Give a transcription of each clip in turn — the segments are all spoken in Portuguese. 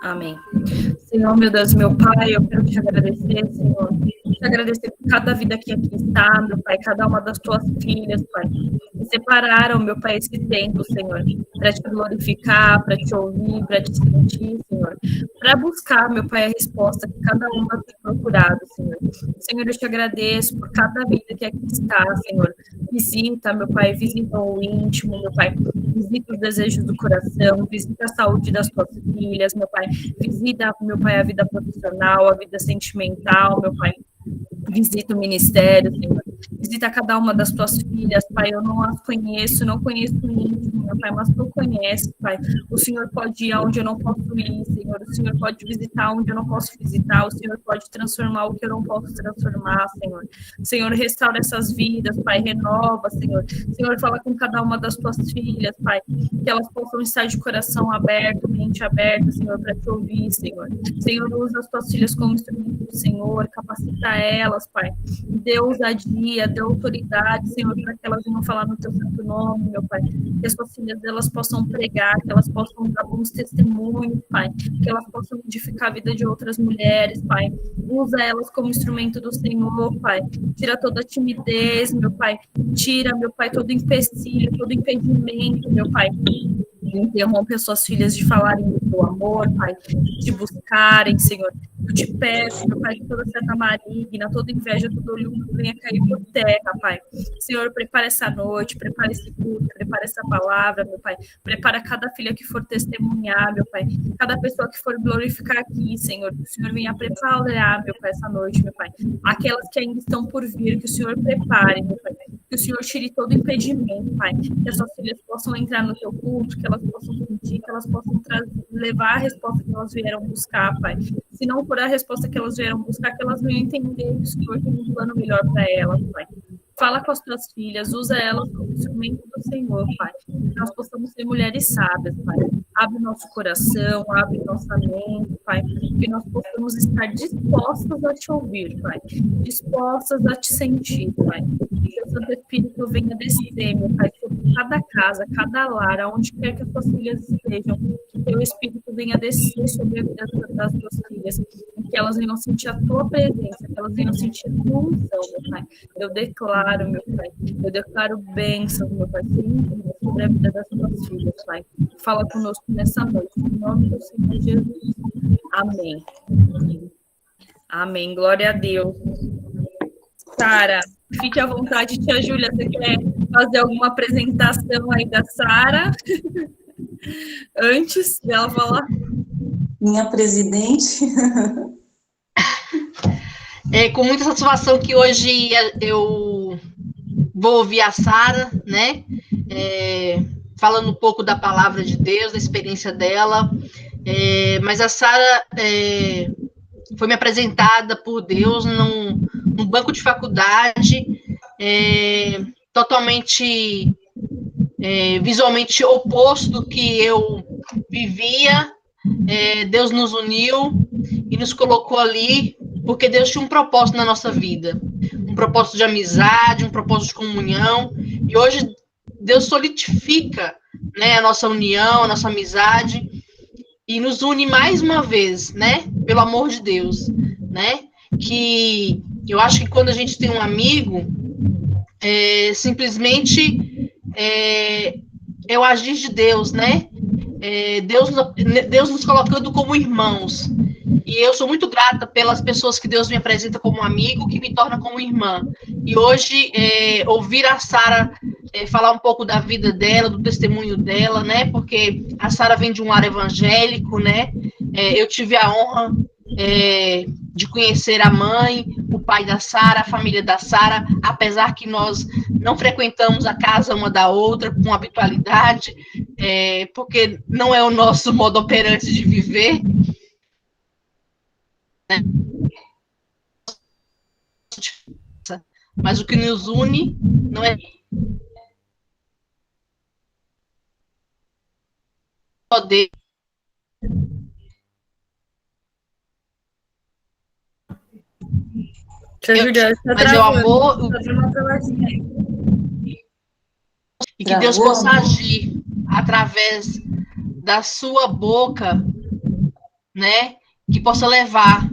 Amém. Senhor, meu Deus, meu Pai, eu quero te agradecer, Senhor. Te agradecer por cada vida que aqui está, meu Pai, cada uma das tuas filhas, Pai. Que separaram, meu Pai, esse tempo, Senhor, para te glorificar, para te ouvir, para te sentir, Senhor. Para buscar, meu Pai, a resposta que cada uma tem procurado, Senhor. Senhor, eu te agradeço por cada vida que aqui está, Senhor. Visita, meu Pai, visita o íntimo, meu Pai. Visita os desejos do coração, visita a saúde das tuas filhas, meu Pai. Visita, meu Pai, a vida profissional, a vida sentimental, meu Pai. Visita o ministério, Senhor. Visita cada uma das tuas filhas, Pai. Eu não as conheço, não conheço o íntimo, meu Pai, mas tu conheces, Pai. O Senhor pode ir aonde eu não posso ir, Senhor. O Senhor pode visitar onde eu não posso visitar. O Senhor pode transformar o que eu não posso transformar, Senhor. Senhor, restaura essas vidas, Pai. Renova, Senhor. Senhor, fala com cada uma das tuas filhas, Pai. Que elas possam estar de coração aberto, mente aberta, Senhor, para te ouvir, Senhor. Senhor, usa as tuas filhas como instrumento do Senhor. Capacita elas, Pai. Dê ousadia, dê autoridade, Senhor, para que elas venham falar no teu santo nome, meu Pai. Que as suas filhas delas possam pregar, que elas possam dar bons testemunhos, Pai. Que elas possam edificar a vida de outras mulheres, Pai. Usa elas como instrumento do Senhor, Pai. Tira toda a timidez, meu Pai. Tira, meu Pai, todo empecilho, todo impedimento, meu Pai. Interrompe as suas filhas de falarem do teu amor, Pai, de buscarem, Senhor. Eu te peço, meu Pai, que toda seta maligna, toda inveja, todo olho venha cair por terra, Pai. Senhor, prepara essa noite, prepara esse culto, prepara essa palavra, meu Pai. Prepara cada filha que for testemunhar, meu Pai. Cada pessoa que for glorificar aqui, Senhor. Que o Senhor venha preparar, meu Pai, essa noite, meu Pai. Aquelas que ainda estão por vir, que o Senhor prepare, meu Pai. Que o Senhor tire todo impedimento, Pai. Que as suas filhas possam entrar no teu culto, que elas possam sentir, que elas possam levar a resposta que elas vieram buscar, Pai. Se não for a resposta que elas vieram buscar, que elas venham entender que o Senhor tem um plano melhor para elas, Pai. Fala com as tuas filhas, usa elas como instrumento do Senhor, Pai. Que nós possamos ser mulheres sábias, Pai. Abre nosso coração, abre nossa mente, Pai. Que nós possamos estar dispostas a te ouvir, Pai. Dispostas a te sentir, Pai. Que o Santo Espírito venha descer, meu Pai, sobre cada casa, cada lar, aonde quer que as tuas filhas estejam. Que teu Espírito venha descer sobre a vida das tuas filhas. E que elas venham sentir a tua presença, que elas venham sentir a tua unção, meu Pai. Eu declaro, meu Pai, eu declaro bênção, meu Pai, sobre a vida das tuas filhas, Pai. Fala conosco nessa noite, em nome do Senhor Jesus. Amém. Amém. Glória a Deus. Sara, fique à vontade, tia Júlia, você quer fazer alguma apresentação aí da Sara? Antes dela falar? Minha presidente. É com muita satisfação que hoje eu vou ouvir a Sara, né? Falando um pouco da palavra de Deus, da experiência dela. Mas a Sara foi me apresentada por Deus num banco de faculdade, totalmente visualmente oposto do que eu vivia. Deus nos uniu e nos colocou ali porque Deus tinha um propósito na nossa vida, um propósito de amizade, um propósito de comunhão, e hoje Deus solidifica, né, a nossa união, a nossa amizade, e nos une mais uma vez, né, pelo amor de Deus, né, que eu acho que quando a gente tem um amigo, simplesmente é o agir de Deus, né, Deus nos colocando como irmãos. E eu sou muito grata pelas pessoas que Deus me apresenta como amigo, que me torna como irmã. E hoje, ouvir a Sara falar um pouco da vida dela, do testemunho dela, né? Porque a Sara vem de um lar evangélico, né? Eu tive a honra de conhecer a mãe, o pai da Sara, a família da Sara, apesar que nós não frequentamos a casa uma da outra com habitualidade, porque não é o nosso modo operante de viver, né? Mas o que nos une não é poder. Mas é o amor e que Deus possa agir através da sua boca, né, que possa levar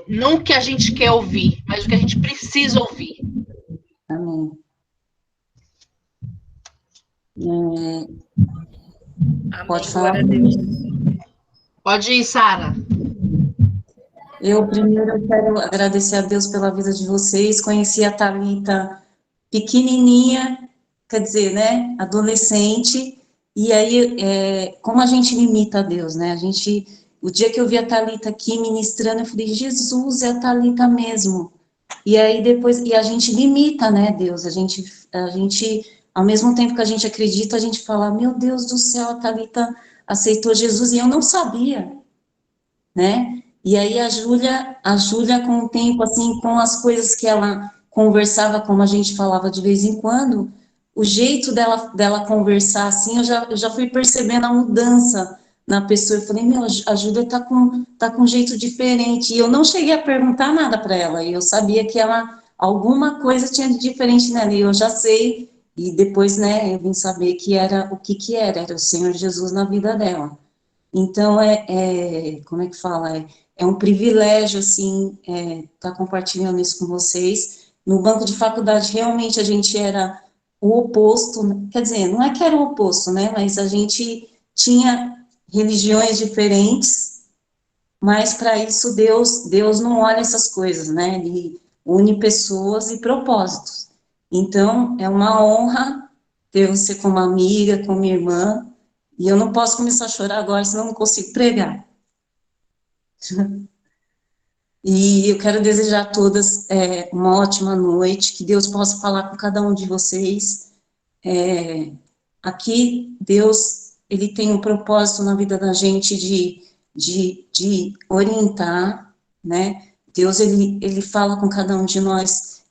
não o que a gente quer ouvir, mas o que a gente precisa ouvir. Amém. Pode Amém. falar? Glória a Deus. Pode ir, Sara. Eu primeiro quero agradecer a Deus pela vida de vocês. Conheci a Thalita pequenininha, quer dizer, né, adolescente, e aí, como a gente limita a Deus, né, o dia que eu vi a Thalita aqui ministrando, eu falei, Jesus, é a Thalita mesmo, e aí depois, e a gente limita, né, Deus, a gente, ao mesmo tempo que a gente acredita, a gente fala, meu Deus do céu, a Thalita aceitou Jesus, e eu não sabia, né, e aí a Júlia com o tempo, assim, com as coisas que ela conversava, como a gente falava de vez em quando, o jeito dela conversar, assim, eu já fui percebendo a mudança na pessoa, eu falei, meu, a Júlia tá com um jeito diferente, e eu não cheguei a perguntar nada para ela, e eu sabia que alguma coisa tinha de diferente nela, e eu já sei, e depois, né, eu vim saber que era o que era o Senhor Jesus na vida dela. Então, como é que fala? É um privilégio, assim, estar compartilhando isso com vocês. No banco de faculdade, realmente, a gente era o oposto, quer dizer, não é que era o oposto, né, mas a gente tinha religiões diferentes, mas para isso Deus não olha essas coisas, né, Ele une pessoas e propósitos. Então, é uma honra ter você como amiga, como irmã, e eu não posso começar a chorar agora, senão eu não consigo pregar. E eu quero desejar a todas uma ótima noite, que Deus possa falar com cada um de vocês. Aqui, Deus, Ele tem um propósito na vida da gente de orientar, né? Deus, ele fala com cada um de nós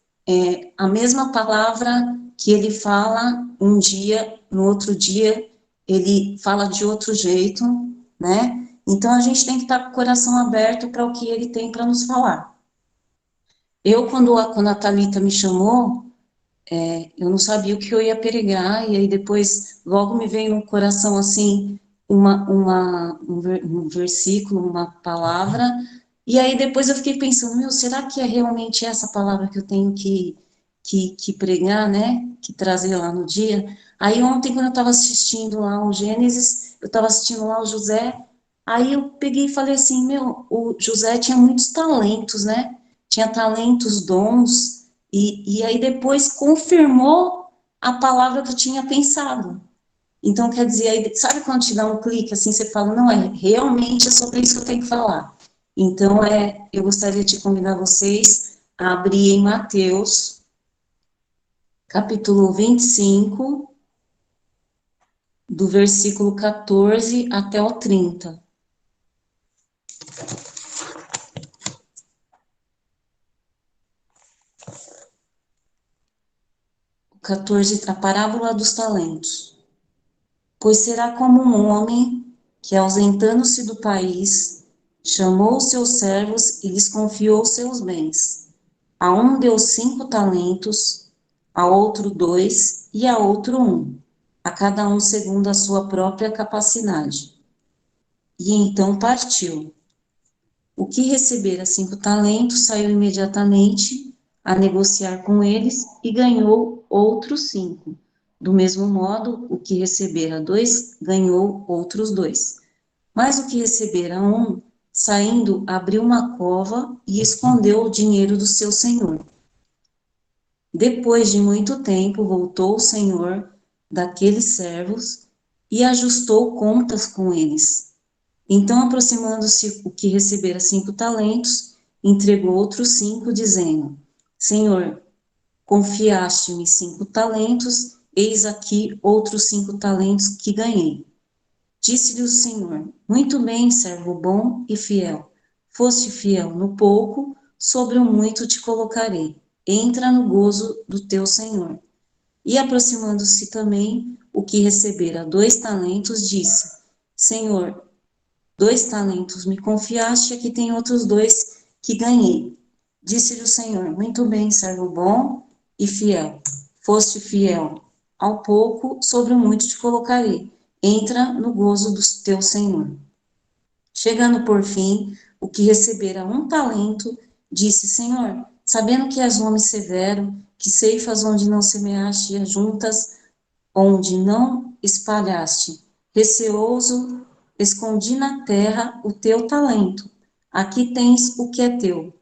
a mesma palavra que Ele fala um dia, no outro dia, Ele fala de outro jeito, né? Então, a gente tem que estar com o coração aberto para o que Ele tem para nos falar. Eu, quando a Thalita me chamou, eu não sabia o que eu ia pregar, e aí depois, logo me veio no coração, assim, um versículo, uma palavra, e aí depois eu fiquei pensando, meu, será que é realmente essa palavra que eu tenho que pregar, né, que trazer lá no dia? Aí ontem, quando eu estava assistindo lá o Gênesis, eu estava assistindo lá o José, aí eu peguei e falei assim, meu, o José tinha muitos talentos, né, tinha talentos, dons, e aí depois confirmou a palavra que eu tinha pensado. Então, quer dizer, aí, sabe quando te dá um clique, assim, você fala, não, realmente é sobre isso que eu tenho que falar. Então, eu gostaria de convidar vocês a abrir em Mateus, capítulo 25, do versículo 14 até o 30. O 14, a parábola dos talentos. Pois será como um homem que, ausentando-se do país, chamou os seus servos e lhes confiou seus bens. A um deu 5 talentos, a outro 2 e a outro 1, a cada um segundo a sua própria capacidade. E então partiu. O que recebera 5 talentos saiu imediatamente a negociar com eles e ganhou outros 5. Do mesmo modo, o que recebera 2 ganhou outros 2. Mas o que recebera 1, saindo, abriu uma cova e escondeu o dinheiro do seu senhor. Depois de muito tempo, voltou o senhor daqueles servos e ajustou contas com eles. Então, aproximando-se o que recebera 5 talentos, entregou outros 5, dizendo, Senhor, confiaste-me 5 talentos, eis aqui outros 5 talentos que ganhei. Disse-lhe o Senhor, muito bem, servo bom e fiel. Foste fiel no pouco, sobre o muito te colocarei. Entra no gozo do teu Senhor. E aproximando-se também o que recebera 2 talentos, disse, Senhor, 2 talentos me confiaste, aqui tem outros 2 que ganhei. Disse-lhe o Senhor, muito bem, servo bom e fiel. Foste fiel ao pouco, sobre o muito te colocarei. entra no gozo do teu Senhor. Chegando por fim, o que recebera 1 talento, disse, Senhor, sabendo que és homem severo, que ceifas onde não semeaste e ajuntas onde não espalhaste, receoso, escondi na terra o teu talento. Aqui tens o que é teu.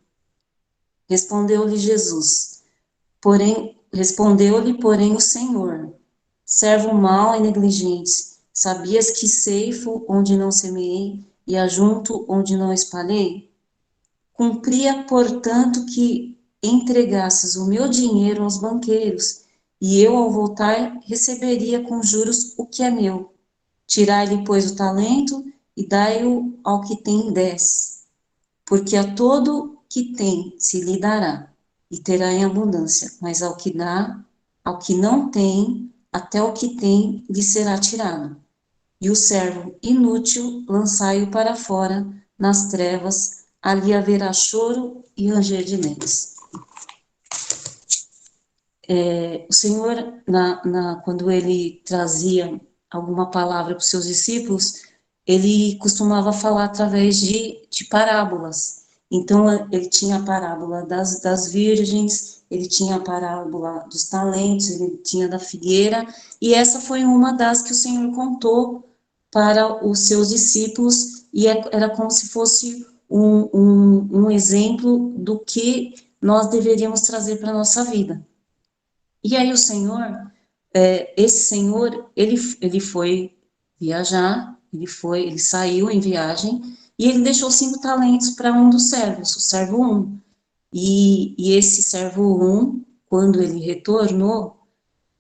Respondeu-lhe Jesus. Respondeu-lhe, porém, o Senhor, servo mau e negligente, sabias que ceifo onde não semeei e ajunto onde não espalhei? Cumpria, portanto, que entregasses o meu dinheiro aos banqueiros, e eu, ao voltar, receberia com juros o que é meu. Tirai-lhe, pois, o talento e dai-o ao que tem 10, porque a todo que tem se lhe dará, e terá em abundância, mas ao que não tem, até o que tem lhe será tirado. E o servo inútil lançai-o para fora, nas trevas, ali haverá choro e ranger de dentes. O Senhor, quando ele trazia alguma palavra para os seus discípulos, ele costumava falar através de parábolas. Então, ele tinha a parábola das virgens, ele tinha a parábola dos talentos, ele tinha da figueira, e essa foi uma das que o Senhor contou para os seus discípulos, e era como se fosse um exemplo do que nós deveríamos trazer para a nossa vida. E aí o Senhor, esse Senhor, ele foi viajar, ele saiu em viagem, e ele deixou 5 talentos para um dos servos, o servo 1. E esse servo 1, quando ele retornou,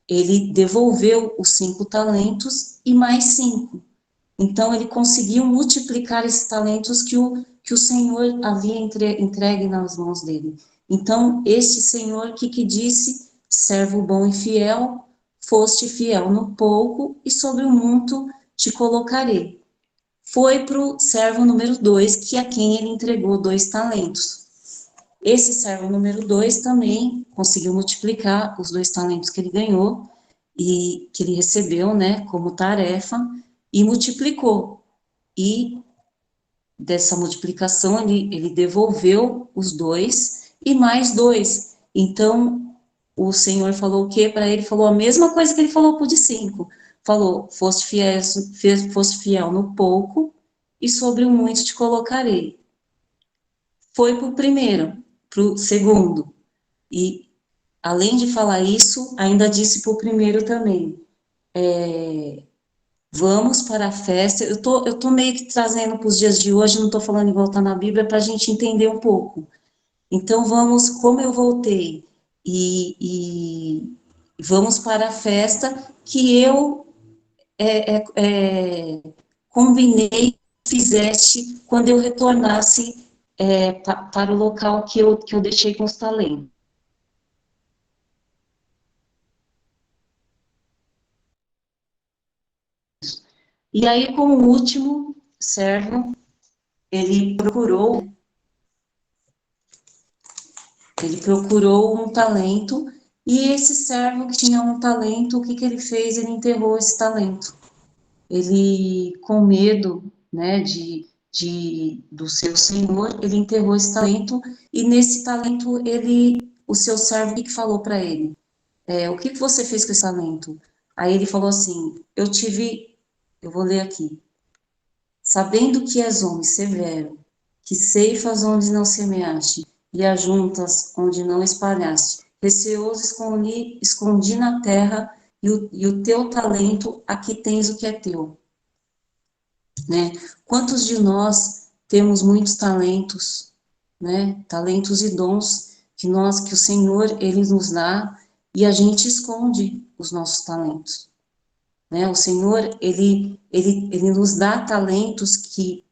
ele devolveu os 5 talentos e mais 5. Então, ele conseguiu multiplicar esses talentos que o Senhor havia entregue nas mãos dele. Então, este Senhor, que disse, servo bom e fiel, foste fiel no pouco, e sobre o muito te colocarei. Foi para o servo número 2, que a quem ele entregou 2 talentos. Esse servo número 2 também conseguiu multiplicar os 2 talentos que ele ganhou, e que ele recebeu, né, como tarefa, e multiplicou. E dessa multiplicação, ele devolveu os 2 e mais 2. Então, o Senhor falou o quê para ele? Falou a mesma coisa que ele falou para o de 5. Falou, foste fiel no pouco, e sobre o muito te colocarei. Foi para o primeiro, para o segundo. E, além de falar isso, ainda disse para o primeiro também, vamos para a festa. Eu tô meio que trazendo para os dias de hoje, não estou falando igual está na Bíblia, para a gente entender um pouco. Então, vamos, como eu voltei, e vamos para a festa que eu combinei, fizeste, quando eu retornasse para o local que eu deixei com os talentos. E aí, como último servo, ele procurou um talento, e esse servo que tinha um talento, o que ele fez? Ele enterrou esse talento. Ele, com medo, né, do seu senhor, ele enterrou esse talento, e nesse talento, o seu servo, o que falou para ele? O que você fez com esse talento? Aí ele falou assim, eu vou ler aqui, sabendo que és homem severo, que ceifas onde não semeaste, e ajuntas onde não espalhaste, receoso escondi na terra, e o teu talento, aqui tens o que é teu. Né? Quantos de nós temos muitos talentos, né? Talentos e dons que o Senhor, ele nos dá, e a gente esconde os nossos talentos. Né? O Senhor, ele nos dá talentos que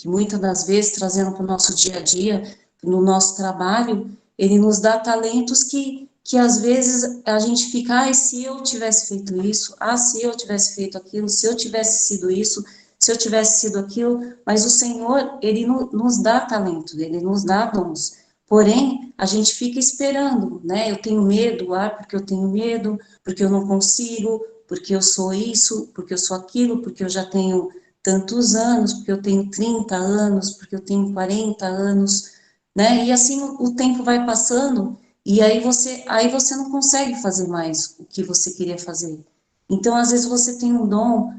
muitas das vezes, trazendo para o nosso dia a dia, no nosso trabalho, ele nos dá talentos que às vezes a gente fica, se eu tivesse feito isso, se eu tivesse feito aquilo, se eu tivesse sido isso, se eu tivesse sido aquilo, mas o Senhor, ele nos dá talentos, ele nos dá dons. Porém, a gente fica esperando, né? Eu tenho medo, porque eu tenho medo, porque eu não consigo, porque eu sou isso, porque eu sou aquilo, porque eu já tenho tantos anos, porque eu tenho 30 anos, porque eu tenho 40 anos, né? E assim o tempo vai passando e aí você não consegue fazer mais o que você queria fazer. Então, às vezes você tem um dom,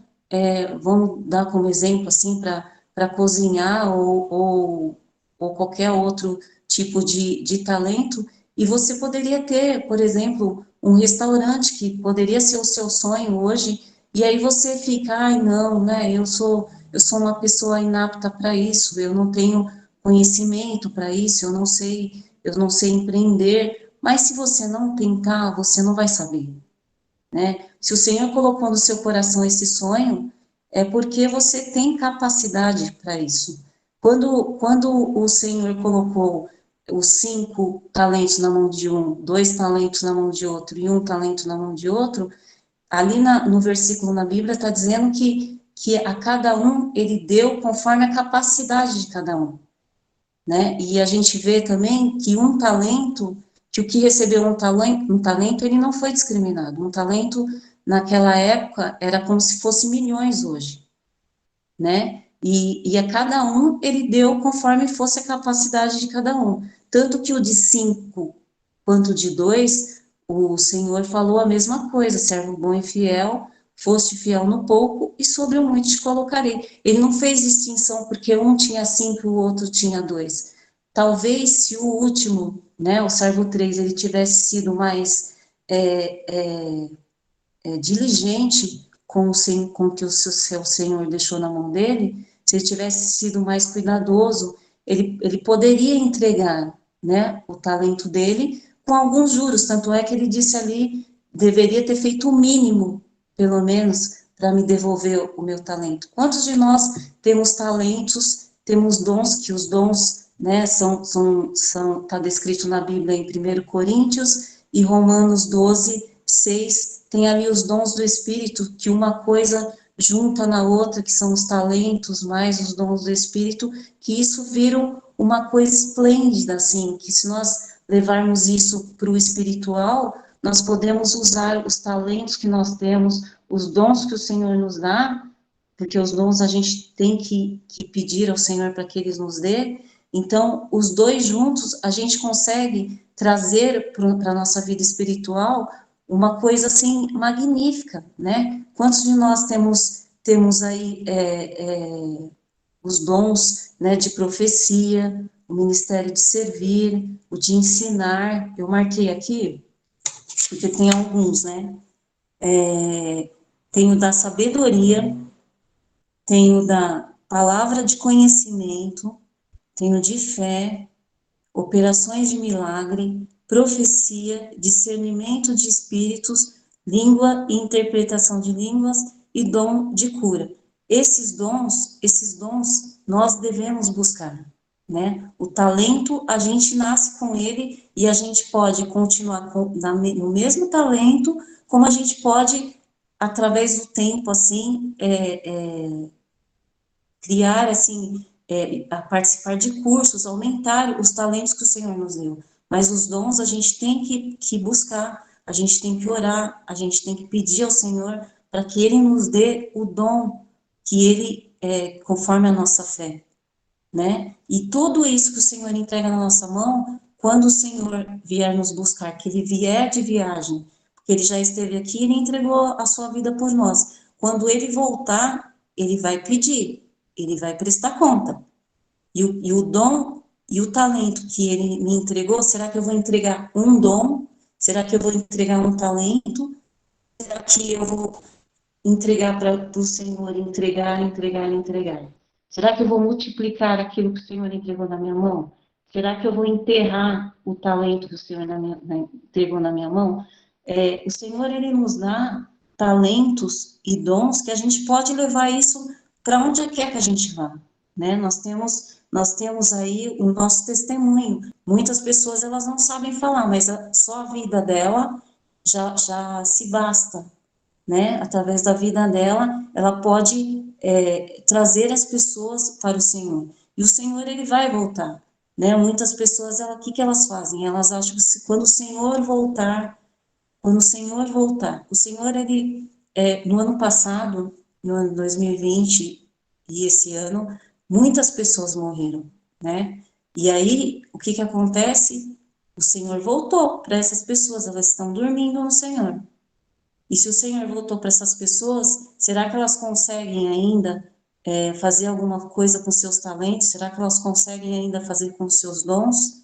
vamos dar como exemplo assim para cozinhar ou qualquer outro tipo de talento, e você poderia ter, por exemplo, um restaurante que poderia ser o seu sonho hoje, e aí você fica, ai, não, né, eu sou uma pessoa inapta para isso, eu não tenho conhecimento para isso, eu não sei empreender, mas se você não tentar, você não vai saber, né? Se o Senhor colocou no seu coração esse sonho, é porque você tem capacidade para isso. Quando o Senhor colocou os 5 talentos na mão de um, 2 talentos na mão de outro e 1 talento na mão de outro, ali no versículo na Bíblia está dizendo que a cada um ele deu conforme a capacidade de cada um, né? E a gente vê também que que o que recebeu um talento, ele não foi discriminado. Um talento, naquela época, era como se fosse milhões hoje, né? E a cada um, ele deu conforme fosse a capacidade de cada um. Tanto que o de 5 quanto de 2, o Senhor falou a mesma coisa, servo bom e fiel, foste fiel no pouco, e sobre o muito te colocarei. Ele não fez distinção porque um tinha 5 e o outro tinha 2. Talvez se o último, né, o servo 3, ele tivesse sido mais diligente com o que o seu Senhor deixou na mão dele, se ele tivesse sido mais cuidadoso, ele poderia entregar, né, o talento dele com alguns juros, tanto é que ele disse ali, deveria ter feito o mínimo, pelo menos, para me devolver o meu talento. Quantos de nós temos talentos, temos dons, que os dons, né, tá descrito na Bíblia em 1 Coríntios e Romanos 12:6, tem ali os dons do Espírito, que uma coisa junta na outra, que são os talentos mais os dons do Espírito, que isso vira uma coisa esplêndida, assim, que se nós levarmos isso para o espiritual, nós podemos usar os talentos que nós temos, os dons que o Senhor nos dá, porque os dons a gente tem que pedir ao Senhor para que Ele nos dê. Então, os dois juntos, a gente consegue trazer para a nossa vida espiritual uma coisa, assim, magnífica, né? Quantos de nós temos aí os dons, né, de profecia, o ministério de servir, o de ensinar? Eu marquei aqui, porque tem alguns, né? Tem o da sabedoria, tem o da palavra de conhecimento, tem o de fé, operações de milagre, profecia, discernimento de espíritos, língua e interpretação de línguas e dom de cura. Esses dons nós devemos buscar, né? O talento, a gente nasce com ele e a gente pode continuar no mesmo talento, como a gente pode, através do tempo, assim, criar, assim, a participar de cursos, aumentar os talentos que o Senhor nos deu. Mas os dons a gente tem que buscar, a gente tem que orar, a gente tem que pedir ao Senhor para que Ele nos dê o dom que Ele, conforme a nossa fé, né? E tudo isso que o Senhor entrega na nossa mão, quando o Senhor vier nos buscar, que Ele vier de viagem, porque Ele já esteve aqui, Ele entregou a sua vida por nós. Quando Ele voltar, Ele vai pedir, Ele vai prestar conta. E o dom e o talento que Ele me entregou, será que eu vou entregar um dom? Será que eu vou entregar um talento? Será que eu vou entregar para o Senhor, entregar? Será que eu vou multiplicar aquilo que o Senhor entregou na minha mão? Será que eu vou enterrar o talento que o Senhor entregou na minha mão? O Senhor, Ele nos dá talentos e dons que a gente pode levar isso para onde quer que a gente vá, né? Nós temos aí o nosso testemunho. Muitas pessoas, elas não sabem falar, mas só a vida dela já se basta, né? Através da vida dela, ela pode trazer as pessoas para o Senhor. E o Senhor, Ele vai voltar, né? Muitas pessoas, o que elas fazem? Elas acham que quando o Senhor voltar, o Senhor, no ano passado, no ano 2020 e esse ano, muitas pessoas morreram, né? E aí, o que acontece? O Senhor voltou para essas pessoas, elas estão dormindo no Senhor. E se o Senhor voltou para essas pessoas, será que elas conseguem ainda fazer alguma coisa com seus talentos? Será que elas conseguem ainda fazer com seus dons?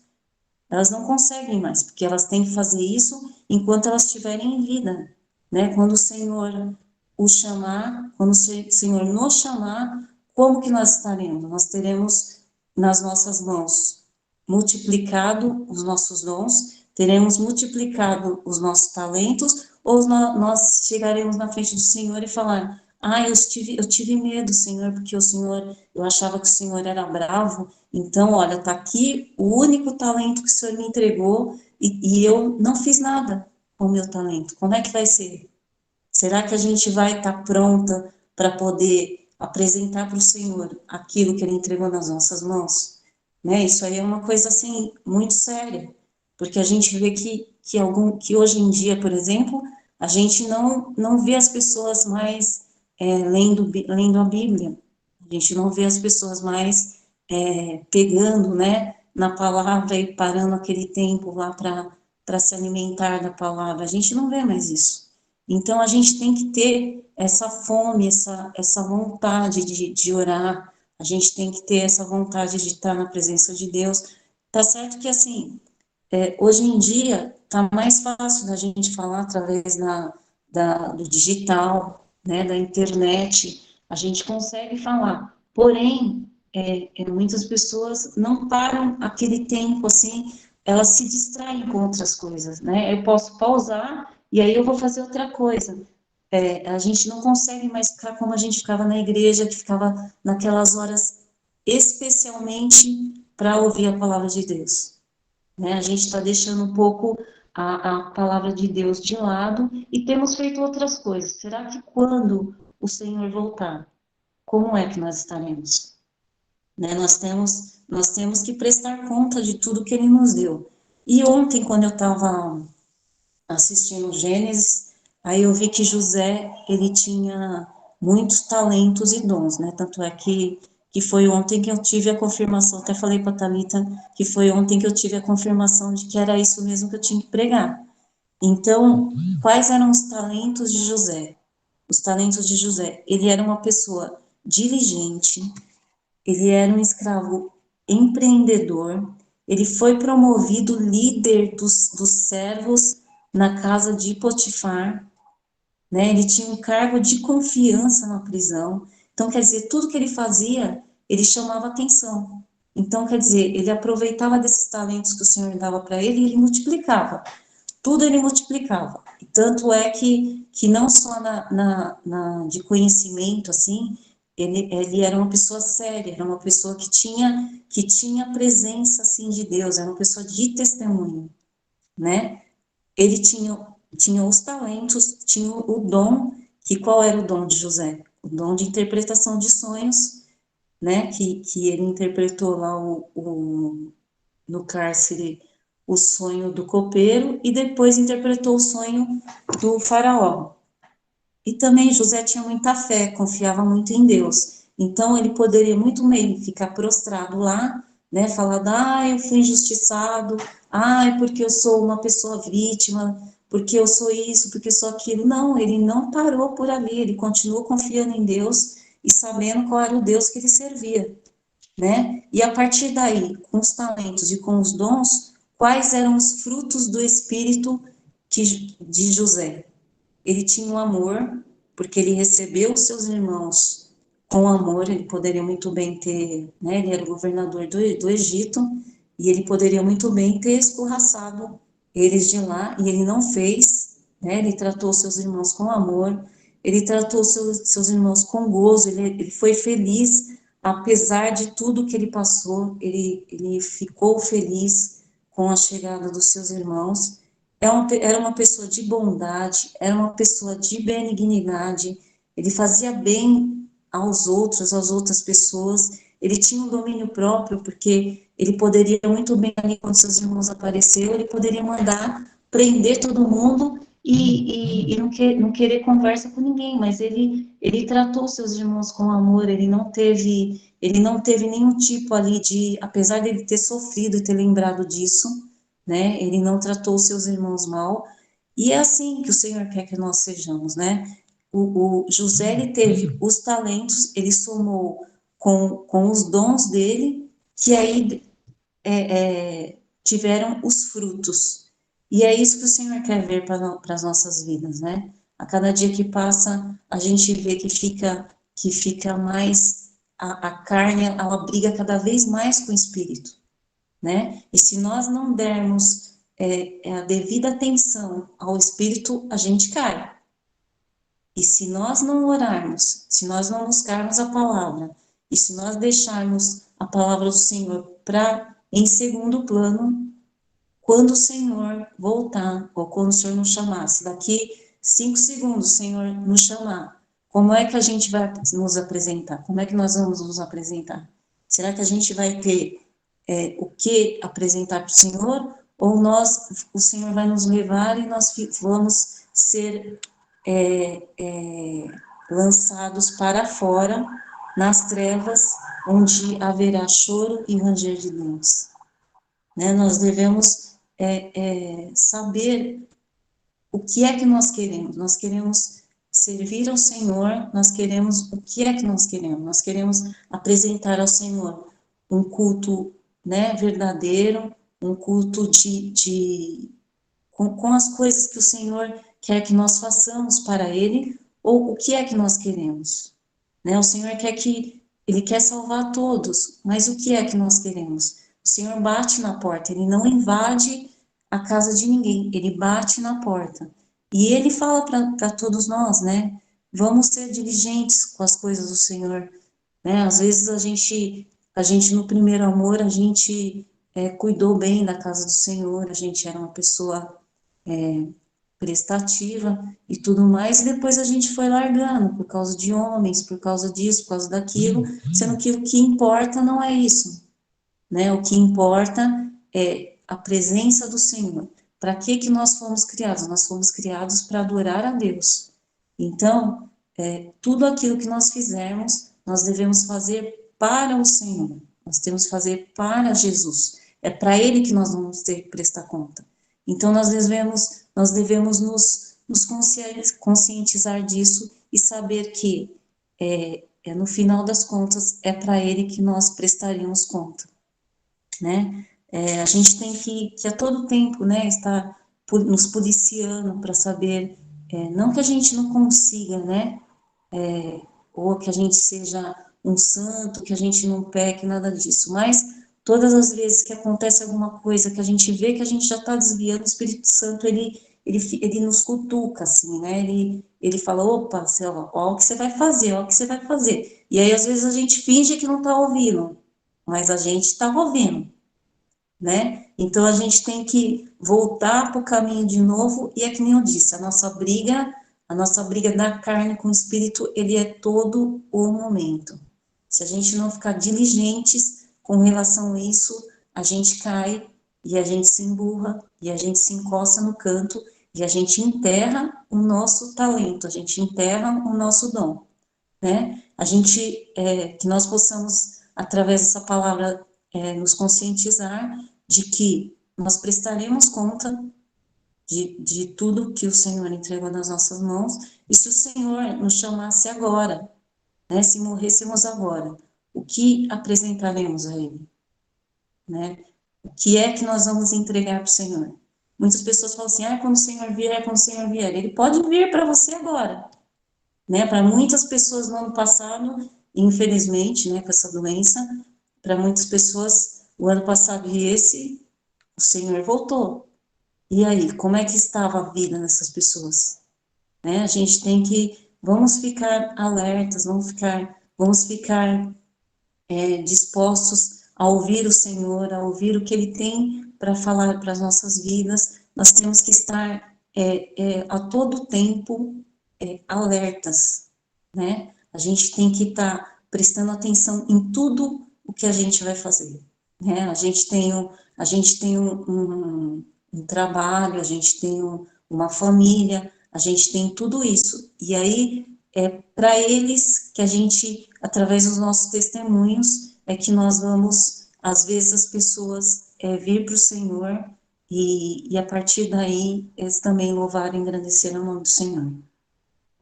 Elas não conseguem mais, porque elas têm que fazer isso enquanto elas estiverem em vida, né? Quando o Senhor o chamar, quando o Senhor nos chamar, como que nós estaremos? Nós teremos nas nossas mãos multiplicado os nossos dons, teremos multiplicado os nossos talentos, ou nós chegaremos na frente do Senhor e falar: ah, eu tive medo, Senhor, porque o Senhor, eu achava que o Senhor era bravo, então, olha, está aqui o único talento que o Senhor me entregou e eu não fiz nada com o meu talento. Como é que vai ser? Será que a gente vai estar pronta para poder apresentar para o Senhor aquilo que Ele entregou nas nossas mãos? Né? Isso aí é uma coisa, assim, muito séria, porque a gente vê que hoje em dia, por exemplo, a gente não vê as pessoas mais lendo a Bíblia, a gente não vê as pessoas mais pegando, né, na palavra e parando aquele tempo lá para se alimentar da palavra. A gente não vê mais isso. Então, a gente tem que ter essa fome, essa vontade de orar, a gente tem que ter essa vontade de estar na presença de Deus. Tá certo que, assim, hoje em dia, tá mais fácil da gente falar através do digital, né, da internet, a gente consegue falar. Porém, muitas pessoas não param aquele tempo, assim, elas se distraem com outras coisas, né? Eu posso pausar e aí eu vou fazer outra coisa. A gente não consegue mais ficar como a gente ficava na igreja, que ficava naquelas horas especialmente para ouvir a palavra de Deus, né? A gente está deixando um pouco a palavra de Deus de lado e temos feito outras coisas. Será que quando o Senhor voltar, como é que nós estaremos? Né? Nós temos que prestar conta de tudo que Ele nos deu. E ontem, quando eu estava assistindo Gênesis, aí eu vi que José, ele tinha muitos talentos e dons, né? Tanto é que foi ontem que eu tive a confirmação, até falei para a Thalita que foi ontem que eu tive a confirmação de que era isso mesmo que eu tinha que pregar. Então, quais eram os talentos de José? Os talentos de José, ele era uma pessoa diligente, ele era um escravo empreendedor, ele foi promovido líder dos servos na casa de Potifar, né? Ele tinha um cargo de confiança na prisão. Então, quer dizer, tudo que ele fazia, ele chamava atenção. Então, quer dizer, ele aproveitava desses talentos que o Senhor dava para ele e ele multiplicava. Tudo ele multiplicava. E tanto é que não só de conhecimento, assim, ele era uma pessoa séria, era uma pessoa que tinha presença, assim, de Deus, era uma pessoa de testemunho, né? Ele tinha os talentos, tinha o dom, que qual era o dom de José? O dom de interpretação de sonhos, né? Que ele interpretou lá no cárcere o sonho do copeiro e depois interpretou o sonho do faraó. E também José tinha muita fé, confiava muito em Deus. Então ele poderia muito bem ficar prostrado lá, né, falando: ah, eu fui injustiçado, ah, porque eu sou uma pessoa vítima, porque eu sou isso, porque eu sou aquilo. Não, ele não parou por ali, ele continuou confiando em Deus e sabendo qual era o Deus que ele servia, né? E a partir daí, com os talentos e com os dons, quais eram os frutos do Espírito de José? Ele tinha um amor, porque ele recebeu os seus irmãos com amor, ele poderia muito bem ter, né, ele era o governador do Egito, e ele poderia muito bem ter escorraçado eles de lá, e ele não fez, né, ele tratou seus irmãos com amor, ele tratou seus irmãos com gozo, ele foi feliz, apesar de tudo que ele passou, ele ficou feliz com a chegada dos seus irmãos. Era uma pessoa de bondade, era uma pessoa de benignidade, ele fazia bem aos outros, às outras pessoas, ele tinha um domínio próprio, porque ele poderia muito bem, ali, quando seus irmãos apareceram, ele poderia mandar prender todo mundo e não querer conversa com ninguém, mas ele tratou seus irmãos com amor, ele não teve nenhum tipo ali de, apesar dele ter sofrido e ter lembrado disso, né, ele não tratou seus irmãos mal, e é assim que o Senhor quer que nós sejamos, né? O José, ele teve os talentos, ele somou com os dons dele, que aí tiveram os frutos. E é isso que o Senhor quer ver para as nossas vidas, né? A cada dia que passa, a gente vê que fica mais, a carne, ela briga cada vez mais com o espírito, né? E se nós não dermos a devida atenção ao espírito, a gente cai. E se nós não orarmos, se nós não buscarmos a palavra, e se nós deixarmos a palavra do Senhor em segundo plano, quando o Senhor voltar, ou quando o Senhor nos chamar, se daqui 5 segundos o Senhor nos chamar, como é que a gente vai nos apresentar? Como é que nós vamos nos apresentar? Será que a gente vai ter o que apresentar para o Senhor? Ou o Senhor vai nos levar e nós vamos ser lançados para fora, nas trevas, onde haverá choro e ranger de dentes? Né? Nós devemos saber o que é que nós queremos. Nós queremos servir ao Senhor, nós queremos, o que é que nós queremos? Nós queremos apresentar ao Senhor um culto, né, verdadeiro, um culto com as coisas que o Senhor quer que nós façamos para Ele, ou o que é que nós queremos? Né? O Senhor Ele quer salvar todos, mas o que é que nós queremos? O Senhor bate na porta, Ele não invade a casa de ninguém, Ele bate na porta. E Ele fala para todos nós, né? Vamos ser diligentes com as coisas do Senhor, né? Às vezes a gente no primeiro amor, a gente cuidou bem da casa do Senhor, a gente era uma pessoa prestativa e tudo mais, e depois a gente foi largando por causa de homens, por causa disso, por causa daquilo, sendo que o que importa não é isso, né? O que importa é a presença do Senhor. Para que nós fomos criados? Nós fomos criados para adorar a Deus. Então, tudo aquilo que nós fizermos, nós devemos fazer para o Senhor. Nós temos que fazer para Jesus. É para Ele que nós vamos ter que prestar conta. Então, nós devemos nos conscientizar disso e saber que, no final das contas, é para Ele que nós prestaríamos conta, né? A gente tem que a todo tempo, né, estar nos policiando para saber, não que a gente não consiga, né, ou que a gente seja um santo, que a gente não peque, nada disso, mas todas as vezes que acontece alguma coisa, que a gente vê que a gente já está desviando, o Espírito Santo, ele nos cutuca, assim, né, ele fala, opa, ó o que você vai fazer, ó o que você vai fazer, e aí às vezes a gente finge que não está ouvindo, mas a gente está ouvindo, né? Então a gente tem que voltar para o caminho de novo, e é que nem eu disse, a nossa briga da carne com o espírito, ele é todo o momento. Se a gente não ficar diligentes com relação a isso, a gente cai, e a gente se emburra, e a gente se encosta no canto, e a gente enterra o nosso talento, a gente enterra o nosso dom, né? Que nós possamos, através dessa palavra, nos conscientizar de que nós prestaremos conta de tudo que o Senhor entregou nas nossas mãos, e se o Senhor nos chamasse agora, né, se morrêssemos agora, o que apresentaremos a Ele? Né? O que é que nós vamos entregar para o Senhor? Muitas pessoas falam assim, quando o Senhor vier, quando o Senhor vier. Ele pode vir para você agora. Né? Para muitas pessoas no ano passado, infelizmente, né, com essa doença, para muitas pessoas, o ano passado e esse, o Senhor voltou. E aí, como é que estava a vida dessas pessoas? Né? A gente tem vamos ficar alertas, vamos ficar dispostos a ouvir o Senhor, a ouvir o que Ele tem para falar para as nossas vidas. Nós temos que estar a todo tempo alertas, né? A gente tem que estar prestando atenção em tudo o que a gente vai fazer, né? A gente tem um trabalho, a gente tem uma família, a gente tem tudo isso. E aí, é para eles que a gente, através dos nossos testemunhos, é que nós vamos, às vezes, as pessoas vir para o Senhor e a partir daí eles também louvarem e engrandecer o nome do Senhor,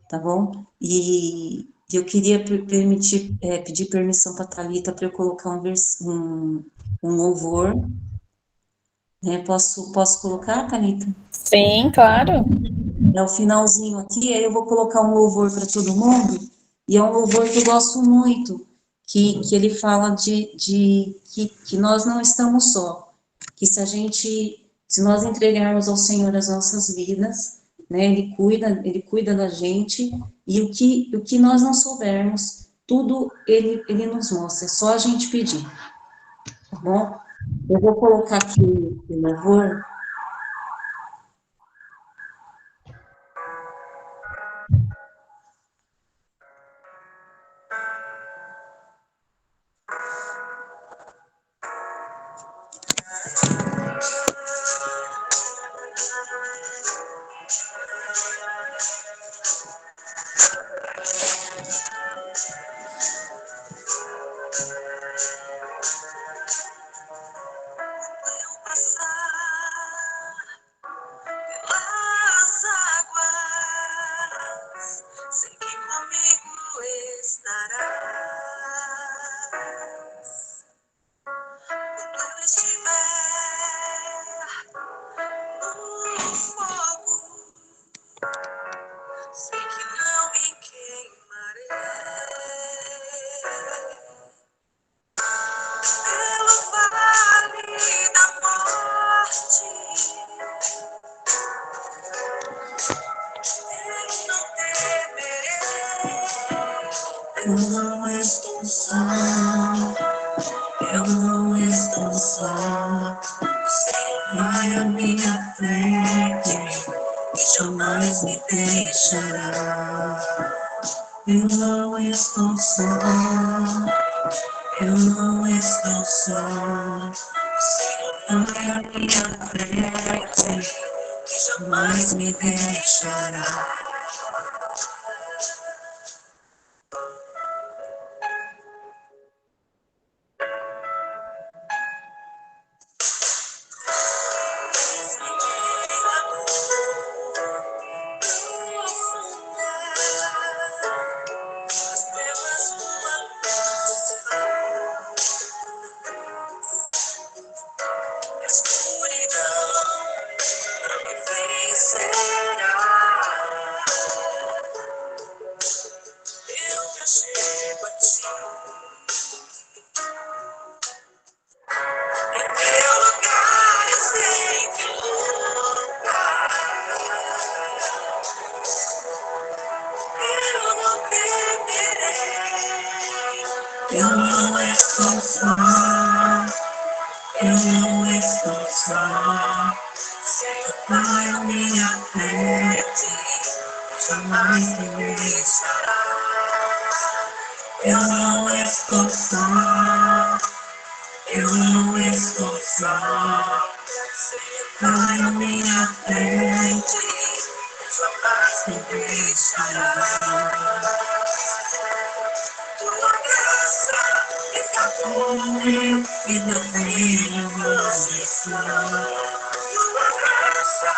tá bom? E eu queria pedir permissão para a Thalita para eu colocar um louvor, né? Posso colocar, Thalita? Sim, claro. É o finalzinho aqui, aí eu vou colocar um louvor para todo mundo, e é um louvor que eu gosto muito, que ele fala que nós não estamos só, que se nós entregarmos ao Senhor as nossas vidas, né, Ele cuida da gente, e o que nós não soubermos, tudo Ele nos mostra, é só a gente pedir, tá bom? Eu vou colocar aqui o louvor. Eu não estou só, eu não estou só. Vai à minha frente e jamais me deixará. Eu não estou só, eu não estou só. Vai à minha frente e jamais me deixará. Eu não estou só, eu não estou só. Vai à minha frente, jamais me deixará. Eu não estou só, eu não estou só. Vai à minha frente, jamais me deixará. Tua graça está comigo e meu filho Jesus. Tua graça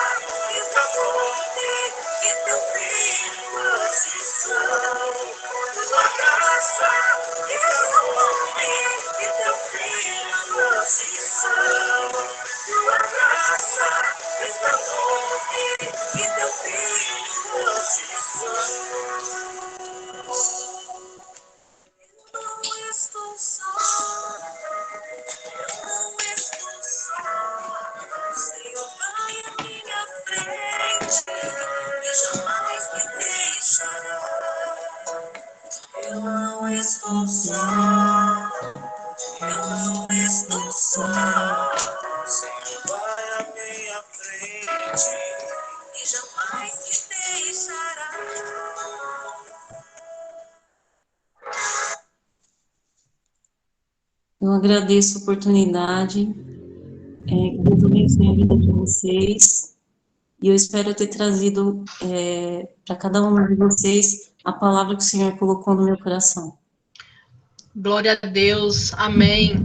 está comigo e teu filho Jesus. Tua graça está comigo e teu filho Jesus. Tua graça está comigo e teu filho Jesus. Não estou só, não estou só. Senhor, vai à minha frente e jamais me deixará. Eu não estou só, eu não estou só. Senhor, vai à minha frente e jamais me deixará. Eu agradeço a oportunidade, que Deus abençoe a vida de vocês, e eu espero ter trazido para cada um de vocês a palavra que o Senhor colocou no meu coração. Glória a Deus. Amém.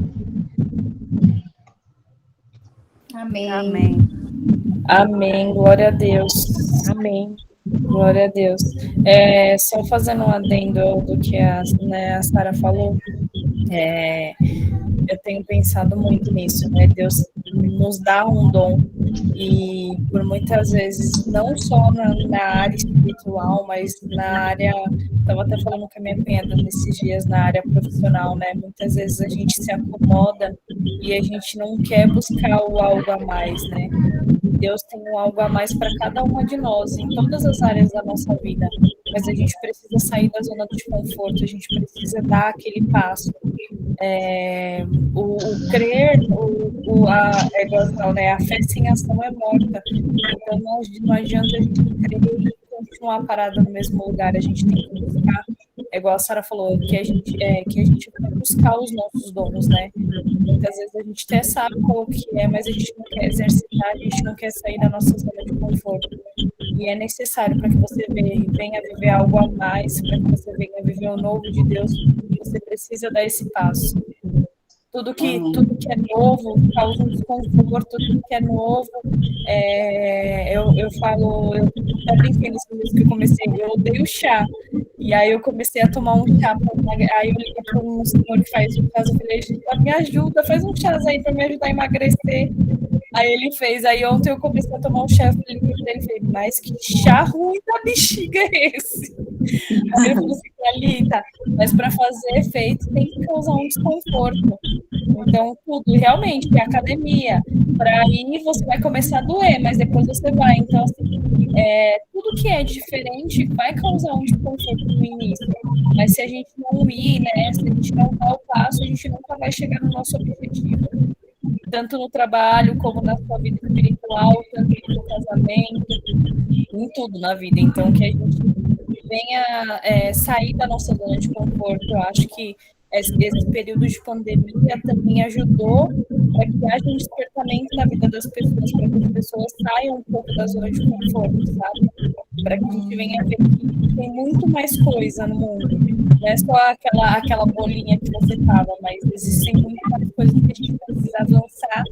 Amém. Amém. Amém. Glória a Deus. Amém. Glória a Deus. Só fazendo um adendo do que a Sara falou, eu tenho pensado muito nisso, né? Deus nos dá um dom e por muitas vezes, não só na área espiritual, mas na área, estava até falando com a minha cunhada nesses dias, na área profissional, né? Muitas vezes a gente se acomoda e a gente não quer buscar o algo a mais, né? Deus tem um algo a mais para cada uma de nós, em todas as áreas da nossa vida, mas a gente precisa sair da zona de conforto, a gente precisa dar aquele passo. O crer, a fé sem ação é morta. Então não adianta a gente crer e continuar parado no mesmo lugar. A gente tem que buscar, igual a Sara falou, que a gente vai buscar os nossos dons, né? Muitas vezes a gente até sabe qual que é, mas a gente não quer exercitar, a gente não quer sair da nossa zona de conforto. E é necessário para que você venha viver algo a mais, para que você venha viver o novo de Deus, você precisa dar esse passo. Tudo que é novo causa um desconforto, tudo que é novo, eu falo, eu até brinquei nesse mês que eu comecei, eu odeio chá, e aí eu comecei a tomar um chá, aí eu liguei para um senhor que faz um chá, eu falei, me ajuda, faz um chá aí para me ajudar a emagrecer. Aí ele fez, aí ontem eu comecei a tomar um chá, eu falei, mas que chá ruim da bexiga é esse? Aí ele falou assim, Thalita, mas para fazer efeito tem que causar um desconforto. Então, tudo, realmente, é academia. Para ir, você vai começar a doer, mas depois você vai. Então, assim, tudo que é diferente vai causar um desconforto no início. Mas se a gente não ir, né, se a gente não dar o passo, a gente nunca vai chegar no nosso objetivo. Tanto no trabalho, como na sua vida espiritual, tanto no casamento, em tudo na vida. Então, que a gente venha sair da nossa zona de conforto. Eu acho que esse período de pandemia também ajudou para que haja um despertamento na vida das pessoas, para que as pessoas saiam um pouco da zona de conforto, sabe? Para que a gente venha ver que tem muito mais coisa no mundo. Não é só aquela bolinha que você estava, mas existem muito mais coisas que a gente precisa avançar,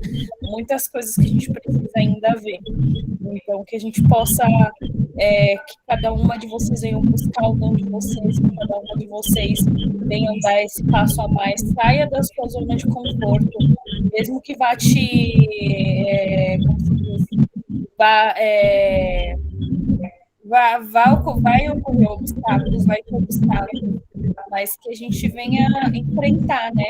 muitas coisas que a gente precisa ainda ver. Então, que a gente possa, que cada uma de vocês venham buscar o dom de vocês, que cada uma de vocês venham dar esse passo a mais, saia da sua zona de conforto, mesmo que vá vai ocorrer obstáculos, vai ter obstáculos, mas que a gente venha enfrentar, né,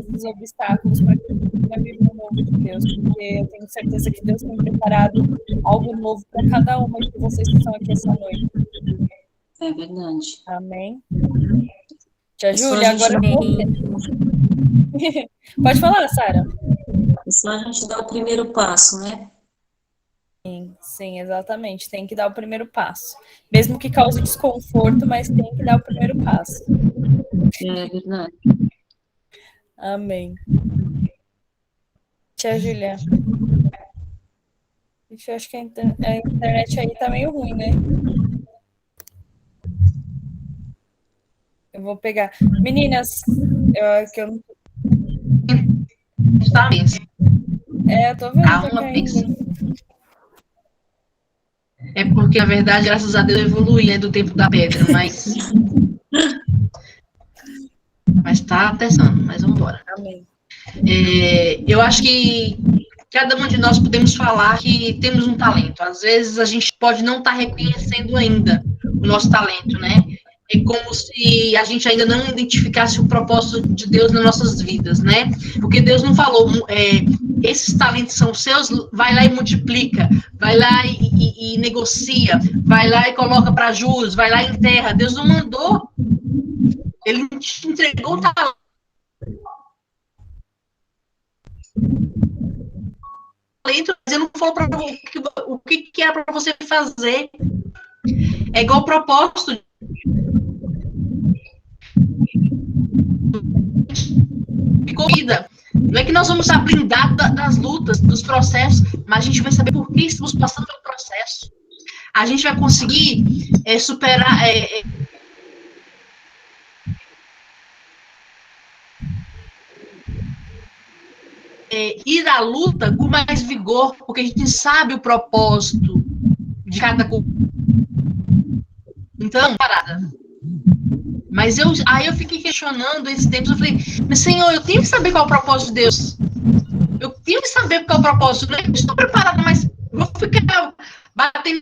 esses obstáculos para que a gente venha viver o novo de Deus, porque eu tenho certeza que Deus tem preparado algo novo para cada uma de vocês que estão aqui essa noite. É verdade. Amém. Tia Júlia, agora você. Pode falar, Sara. É só a gente dar o primeiro passo, né? Sim, exatamente. Tem que dar o primeiro passo. Mesmo que cause desconforto, mas tem que dar o primeiro passo. É verdade. Amém. Tia Júlia. Eu acho que a internet aí tá meio ruim, né? Eu vou pegar. Meninas, eu não. Tá mesmo. Eu tô vendo. Tá uma vez. É porque, na verdade, graças a Deus, eu evoluí, né, do tempo da pedra, mas tá testando, mas vamos embora. Amém. Eu acho que cada um de nós podemos falar que temos um talento. Às vezes a gente pode não estar reconhecendo ainda o nosso talento, né? É como se a gente ainda não identificasse o propósito de Deus nas nossas vidas, né? Porque Deus não falou, esses talentos são seus, vai lá e multiplica, vai lá e negocia, vai lá e coloca para juros, vai lá e enterra. Deus não mandou, Ele te entregou o talento. Mas Ele não falou para o que era para você fazer. É igual o propósito de comida. Não é que nós vamos estar blindados das lutas, dos processos, mas a gente vai saber por que estamos passando pelo processo. A gente vai conseguir superar, ir à luta com mais vigor, porque a gente sabe o propósito de cada coisa. Então, parada. Mas aí eu fiquei questionando esses tempos, eu falei, mas Senhor, eu tenho que saber qual é o propósito de Deus. Eu tenho que saber qual é o propósito. Eu não estou preparada, mas vou ficar batendo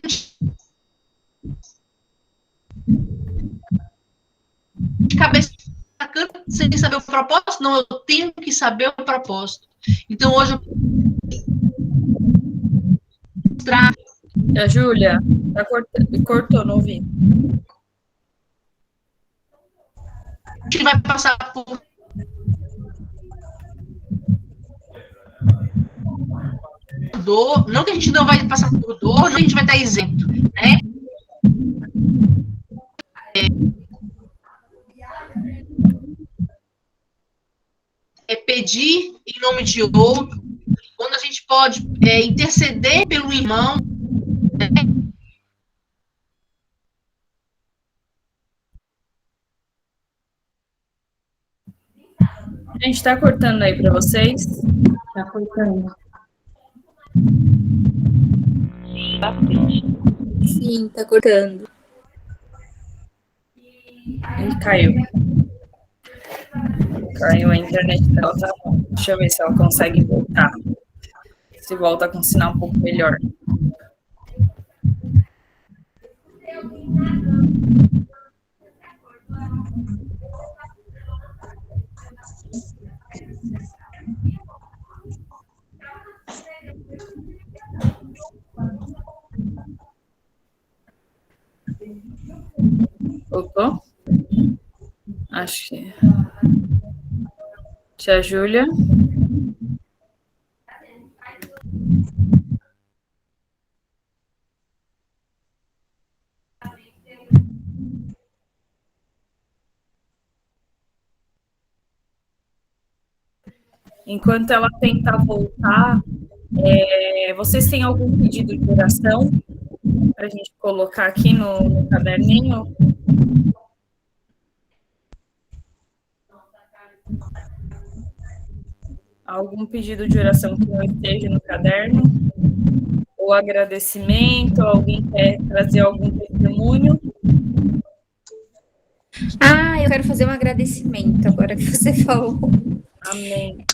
de cabeça sem saber o propósito. Não, eu tenho que saber o propósito. Então, hoje eu A Júlia, tá cortou, não ouvi. a gente vai passar por dor, não que a gente não vai passar por dor, não que a gente vai estar isento, né? É pedir em nome de outro, quando a gente pode interceder pelo irmão, né? A gente tá cortando aí para vocês? Tá cortando. Sim, tá cortando. E caiu. Caiu a internet dela, tá bom. Deixa eu ver se ela consegue voltar. Se volta com um sinal um pouco melhor. Voltou? Acho que... Tia Júlia? Enquanto ela tenta voltar, vocês têm algum pedido de oração para a gente colocar aqui no caderninho? Algum pedido de oração que não esteja no caderno? Ou agradecimento? Alguém quer trazer algum testemunho? Eu quero fazer um agradecimento agora que você falou. Amém.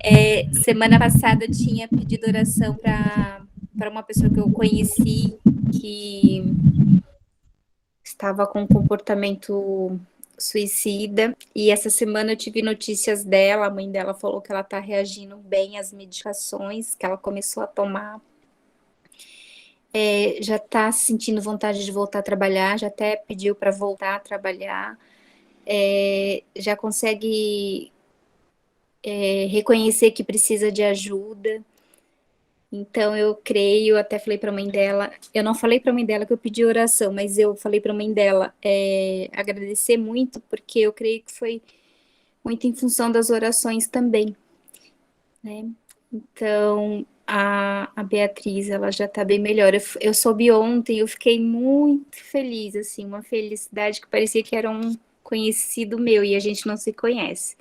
Semana passada eu tinha pedido oração para uma pessoa que eu conheci que estava com um comportamento suicida, e essa semana eu tive notícias dela. A mãe dela falou que ela está reagindo bem às medicações que ela começou a tomar, já está sentindo vontade de voltar a trabalhar, já até pediu para voltar a trabalhar, já consegue reconhecer que precisa de ajuda. Então eu creio, até falei para a mãe dela, eu não falei para a mãe dela que eu pedi oração, mas eu falei para a mãe dela agradecer muito, porque eu creio que foi muito em função das orações também, né? Então a Beatriz, ela já está bem melhor. Eu soube ontem, eu fiquei muito feliz, assim, uma felicidade que parecia que era um conhecido meu, e a gente não se conhece.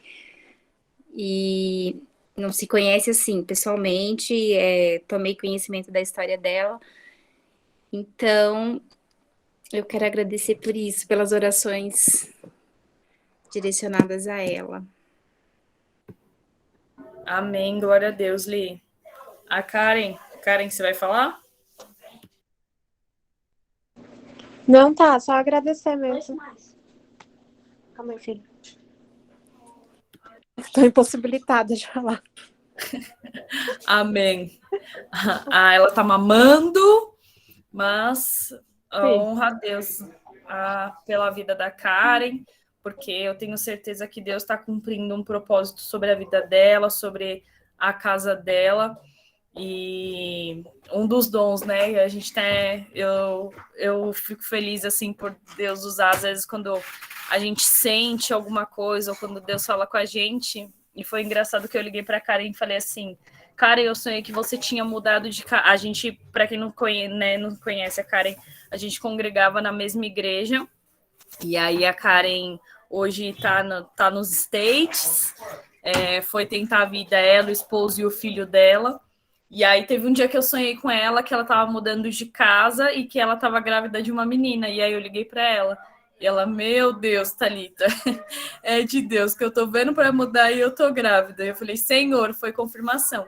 E não se conhece assim, pessoalmente, tomei conhecimento da história dela. Então, eu quero agradecer por isso, pelas orações direcionadas a ela. Amém, glória a Deus, Li. A Karen, você vai falar? Não, tá, só agradecer mesmo. Calma aí, filho. Estou impossibilitada de falar. Amém. Ela tá mamando, mas honra a Deus pela vida da Karen, porque eu tenho certeza que Deus está cumprindo um propósito sobre a vida dela, sobre a casa dela. E um dos dons, né? A gente eu fico feliz assim por Deus usar, às vezes, quando a gente sente alguma coisa, ou quando Deus fala com a gente, E foi engraçado que eu liguei para Karen e falei assim: Karen, eu sonhei que você tinha mudado de casa. A gente, para quem não conhece a Karen, a gente congregava na mesma igreja. E aí a Karen hoje tá nos States, foi tentar a vida ela, o esposo e o filho dela. E aí teve um dia que eu sonhei com ela, que ela tava mudando de casa e que ela tava grávida de uma menina. E aí eu liguei para ela. E ela, meu Deus, Thalita, é de Deus que eu tô vendo para mudar e eu tô grávida. E eu falei, Senhor, foi confirmação.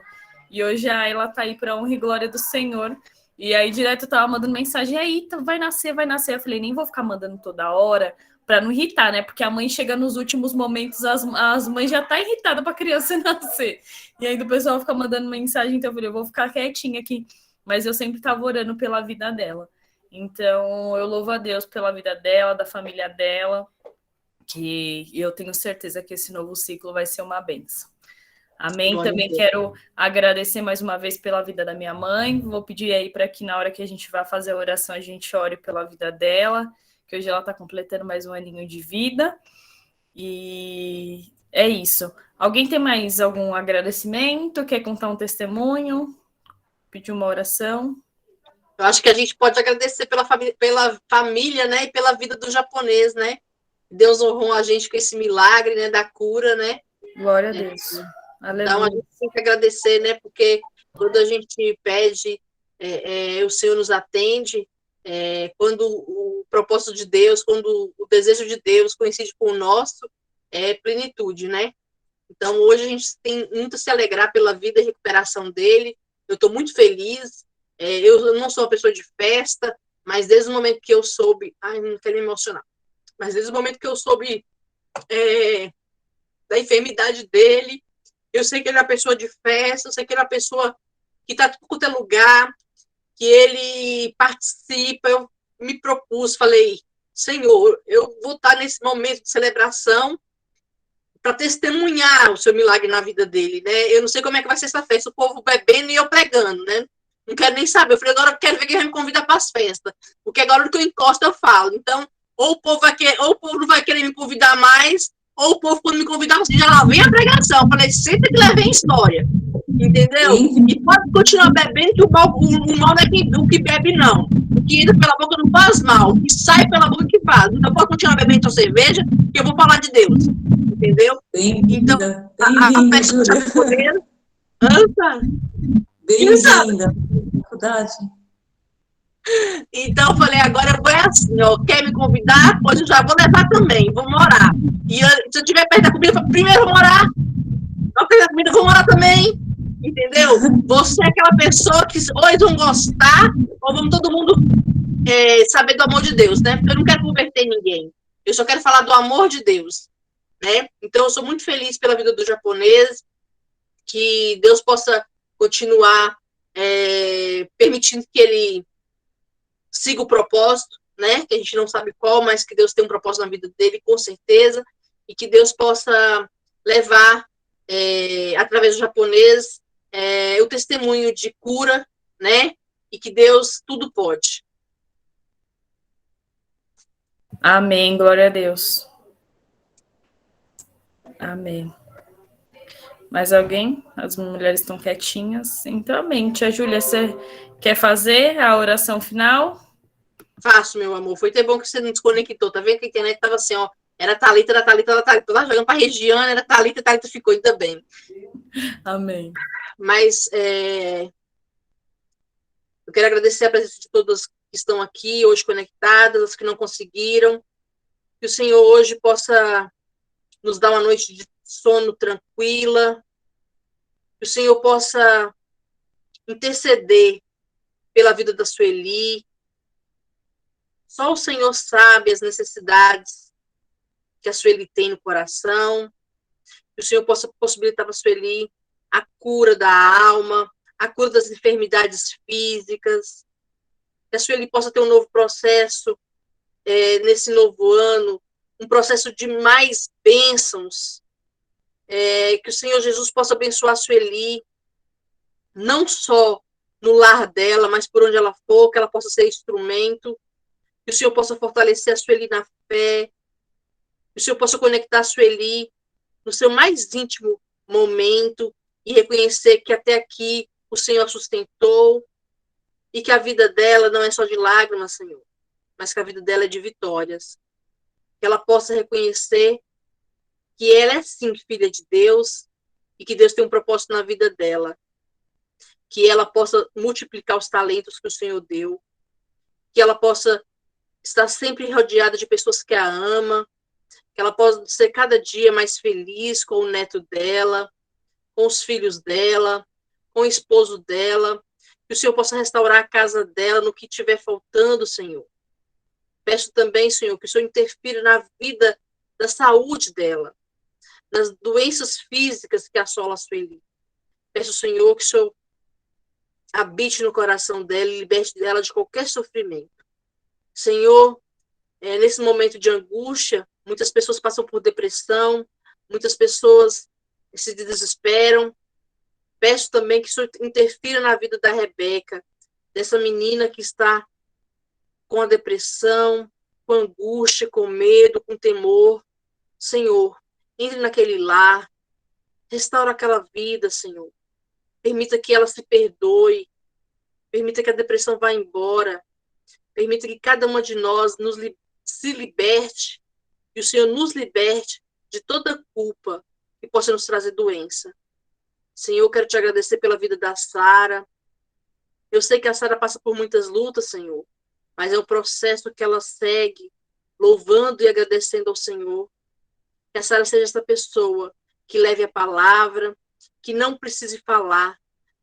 E hoje ela tá aí para honra e glória do Senhor. E aí direto eu tava mandando mensagem, aí vai nascer, vai nascer. Eu falei, nem vou ficar mandando toda hora para não irritar, né? Porque a mãe chega nos últimos momentos, as mães já tá irritada para a criança nascer. E aí o pessoal fica mandando mensagem, então eu falei, eu vou ficar quietinha aqui. Mas eu sempre tava orando pela vida dela. Então eu louvo a Deus pela vida dela, da família dela, que eu tenho certeza que esse novo ciclo vai ser uma bênção. Amém. Glória Também a Deus. quero agradecer mais uma vez pela vida da minha mãe. Vou pedir aí para que na hora que a gente vai fazer a oração, a gente ore pela vida dela, que hoje ela está completando mais um aninho de vida. E é isso. Alguém tem mais algum agradecimento? Quer contar um testemunho? Pedir uma oração? Eu acho que a gente pode agradecer pela família, né, e pela vida do japonês, né? Deus honrou a gente com esse milagre, né, da cura, né? Glória a Deus. Então, a gente tem que agradecer, né? Porque quando a gente pede, o Senhor nos atende. Quando o propósito de Deus, quando o desejo de Deus coincide com o nosso, é plenitude, né? Então, hoje a gente tem muito a se alegrar pela vida e recuperação dele. Eu estou muito feliz. Eu não sou uma pessoa de festa, mas desde o momento que eu soube... Ai, não quero me emocionar. Mas desde o momento que eu soube da enfermidade dele, eu sei que ele é uma pessoa de festa, eu sei que ele é uma pessoa que está em tudo quanto é lugar, que ele participa. Eu me propus, falei, Senhor, eu vou estar nesse momento de celebração para testemunhar o seu milagre na vida dele, né? Eu não sei como é que vai ser essa festa, o povo bebendo e eu pregando, né? Não quero nem saber. Eu falei, agora eu quero ver quem vai me convidar para as festas, porque agora que eu encosto eu falo. Então, ou o povo não vai querer me convidar mais, ou o povo, quando me convidar, você já lá vem a pregação. Eu falei, sempre que levei história. Entendeu? E pode continuar bebendo, que o mal não é o que bebe, não. O que entra pela boca não faz mal. O que sai pela boca que faz. Então pode continuar bebendo sua cerveja, que eu vou falar de Deus. Entendeu? Então, a festa japonesa. Bem-vinda. Faculdade. Então eu falei, agora eu vou assim, ó, quer me convidar? Pois eu já vou levar também, vou morar. E se eu tiver perto da comida, eu falo, primeiro eu vou morar. Não perto da comida, eu vou morar também. Entendeu? Você é aquela pessoa que ou eles vão gostar, ou vamos todo mundo saber do amor de Deus, né? Porque eu não quero converter ninguém. Eu só quero falar do amor de Deus, né? Então eu sou muito feliz pela vida do japonês, que Deus possa continuar permitindo que ele siga o propósito, né? Que a gente não sabe qual, mas que Deus tem um propósito na vida dele, com certeza, e que Deus possa levar, através do japonês, o testemunho de cura, né? E que Deus tudo pode. Amém, glória a Deus. Amém. Mais alguém? As mulheres estão quietinhas. Então, amém. Tia Júlia, você quer fazer a oração final? Faço, meu amor. Foi até bom que você não desconectou. Tá vendo que a internet estava assim, ó. Era Thalita. Tava jogando para a região, era Thalita ficou, ainda bem. Amém. Mas eu quero agradecer a presença de todas que estão aqui hoje conectadas, as que não conseguiram. Que o Senhor hoje possa nos dar uma noite de sono tranquila. Que o Senhor possa interceder pela vida da Sueli. Só o Senhor sabe as necessidades que a Sueli tem no coração. Que o Senhor possa possibilitar para a Sueli a cura da alma, a cura das enfermidades físicas. Que a Sueli possa ter um novo processo nesse novo ano, um processo de mais bênçãos. Que o Senhor Jesus possa abençoar a Sueli, não só no lar dela, mas por onde ela for, que ela possa ser instrumento. Que o Senhor possa fortalecer a Sueli na fé. Que o Senhor possa conectar a Sueli no seu mais íntimo momento e reconhecer que até aqui o Senhor a sustentou e que a vida dela não é só de lágrimas, Senhor, mas que a vida dela é de vitórias. Que ela possa reconhecer que ela é sim filha de Deus e que Deus tem um propósito na vida dela. Que ela possa multiplicar os talentos que o Senhor deu. Que ela possa estar sempre rodeada de pessoas que a amam. Que ela possa ser cada dia mais feliz com o neto dela, com os filhos dela, com o esposo dela. Que o Senhor possa restaurar a casa dela no que estiver faltando, Senhor. Peço também, Senhor, que o Senhor interfira na vida da saúde dela, nas doenças físicas que assolam a Sueli. Peço, Senhor, que o Senhor habite no coração dela e liberte dela de qualquer sofrimento. Senhor, nesse momento de angústia, muitas pessoas passam por depressão, muitas pessoas se desesperam. Peço também que o Senhor interfira na vida da Rebeca, dessa menina que está com a depressão, com angústia, com medo, com temor. Senhor, entre naquele lar, restaura aquela vida, Senhor. Permita que ela se perdoe, permita que a depressão vá embora, permita que cada uma de nós se liberte, e o Senhor nos liberte de toda culpa que possa nos trazer doença. Senhor, eu quero te agradecer pela vida da Sara. Eu sei que a Sara passa por muitas lutas, Senhor, mas é um processo que ela segue, louvando e agradecendo ao Senhor. Que a Sara seja essa pessoa que leve a palavra, que não precise falar,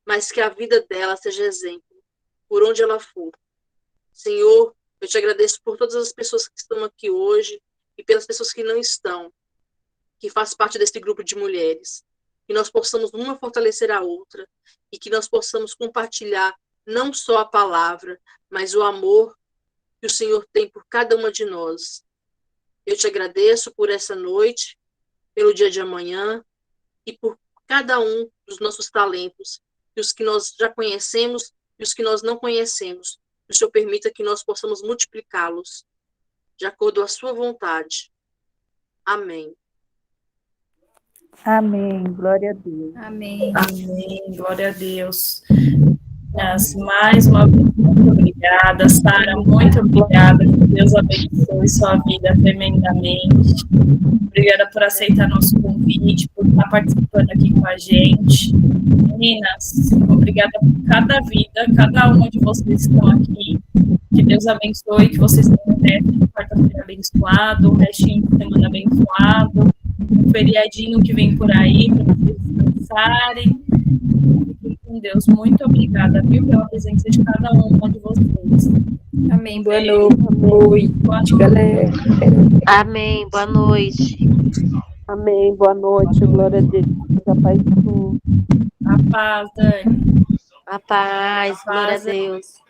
mas que a vida dela seja exemplo, por onde ela for. Senhor, eu te agradeço por todas as pessoas que estão aqui hoje e pelas pessoas que não estão, que fazem parte desse grupo de mulheres. Que nós possamos uma fortalecer a outra e que nós possamos compartilhar não só a palavra, mas o amor que o Senhor tem por cada uma de nós. Eu te agradeço por essa noite, pelo dia de amanhã e por cada um dos nossos talentos, os que nós já conhecemos e os que nós não conhecemos. Que o Senhor permita que nós possamos multiplicá-los de acordo com a sua vontade. Amém. Amém. Glória a Deus. Amém. Amém. Glória a Deus. Mais uma vez, muito obrigada, Sara, muito obrigada, que Deus abençoe sua vida tremendamente. Obrigada por aceitar nosso convite, por estar participando aqui com a gente. Meninas, obrigada por cada vida, cada uma de vocês que estão aqui. Que Deus abençoe, que vocês tenham um resto de quarta-feira abençoado, um restinho de semana abençoado, um feriadinho que vem por aí, para vocês descansarem. Fiquem com Deus. Muito obrigada, viu, pela presença de cada uma de vocês. Amém. Boa noite. Boa noite, galera. Amém. Boa noite. Amém. Boa noite. Glória a Deus. A paz de tudo. A paz, Dani. A paz. A Glória a paz, Deus.